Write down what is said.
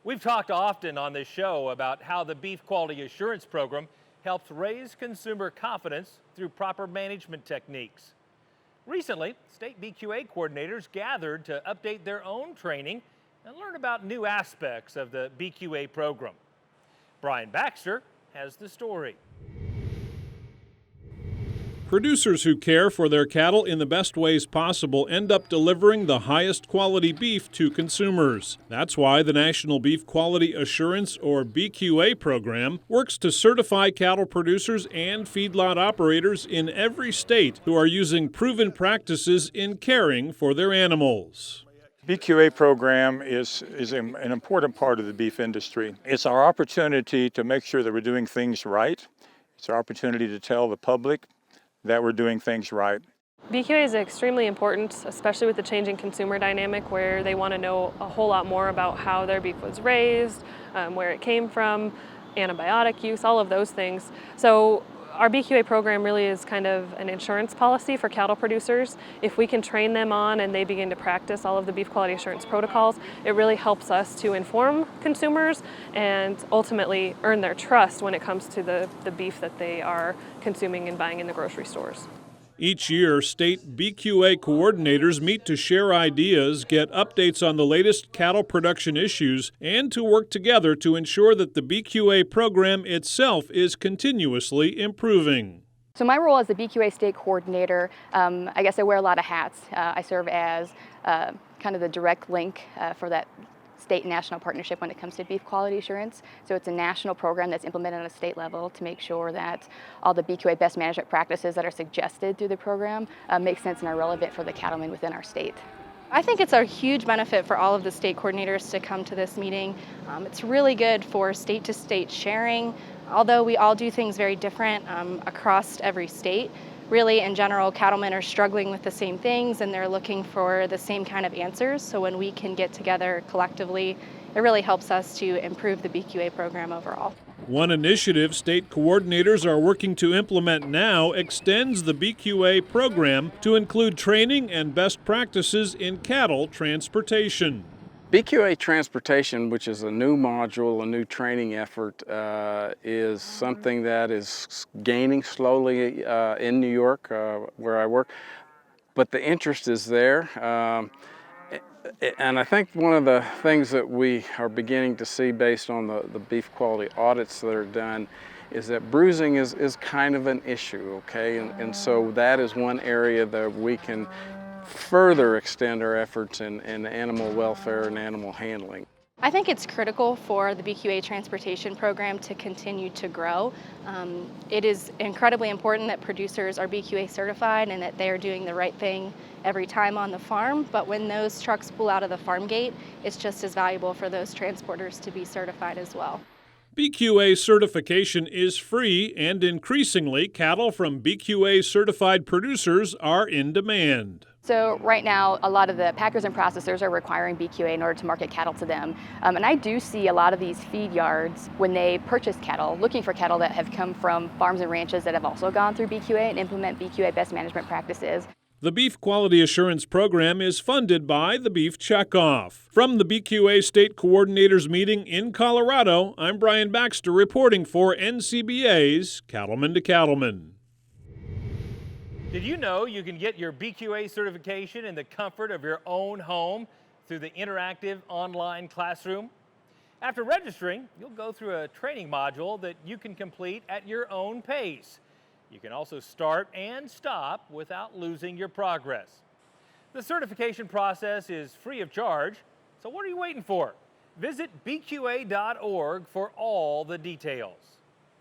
We've talked often on this show about how the Beef Quality Assurance Program helps raise consumer confidence through proper management techniques. Recently, state BQA coordinators gathered to update their own training and learn about new aspects of the BQA program. Brian Baxter has the story. Producers who care for their cattle in the best ways possible end up delivering the highest quality beef to consumers. That's why the National Beef Quality Assurance, or BQA program, works to certify cattle producers and feedlot operators in every state who are using proven practices in caring for their animals. BQA program is an important part of the beef industry. It's our opportunity to make sure that we're doing things right. It's our opportunity to tell the public that we're doing things right. BQA is extremely important, especially with the changing consumer dynamic where they want to know a whole lot more about how their beef was raised, where it came from, antibiotic use, all of those things. So our BQA program really is kind of an insurance policy for cattle producers. If we can train them on and they begin to practice all of the beef quality assurance protocols, it really helps us to inform consumers and ultimately earn their trust when it comes to the beef that they are consuming and buying in the grocery stores. Each year, state BQA coordinators meet to share ideas, get updates on the latest cattle production issues, and to work together to ensure that the BQA program itself is continuously improving. So my role as the BQA state coordinator, I guess I wear a lot of hats. I serve as kind of the direct link for that state and national partnership when it comes to beef quality assurance. So it's a national program that's implemented on a state level to make sure that all the BQA best management practices that are suggested through the program make sense and are relevant for the cattlemen within our state. I think it's a huge benefit for all of the state coordinators to come to this meeting. It's really good for state to state sharing. Although we all do things very different across every state, really, in general, cattlemen are struggling with the same things and they're looking for the same kind of answers. So when we can get together collectively, it really helps us to improve the BQA program overall. One initiative state coordinators are working to implement now extends the BQA program to include training and best practices in cattle transportation. BQA transportation, which is a new module, a new training effort, is something that is gaining slowly in New York, where I work, but the interest is there. And I think one of the things that we are beginning to see based on the beef quality audits that are done is that bruising is kind of an issue, okay? And so that is one area that we can further extend our efforts in animal welfare and animal handling. I think it's critical for the BQA transportation program to continue to grow. It is incredibly important that producers are BQA certified and that they are doing the right thing every time on the farm, but when those trucks pull out of the farm gate, it's just as valuable for those transporters to be certified as well. BQA certification is free, and increasingly, cattle from BQA certified producers are in demand. So right now, a lot of the packers and processors are requiring BQA in order to market cattle to them. And I do see a lot of these feed yards, when they purchase cattle, looking for cattle that have come from farms and ranches that have also gone through BQA and implement BQA best management practices. The Beef Quality Assurance Program is funded by the Beef Checkoff. From the BQA State Coordinators Meeting in Colorado, I'm Brian Baxter reporting for NCBA's Cattleman to Cattleman. Did you know you can get your BQA certification in the comfort of your own home through the interactive online classroom? After registering, you'll go through a training module that you can complete at your own pace. You can also start and stop without losing your progress. The certification process is free of charge, so what are you waiting for? Visit bqa.org for all the details.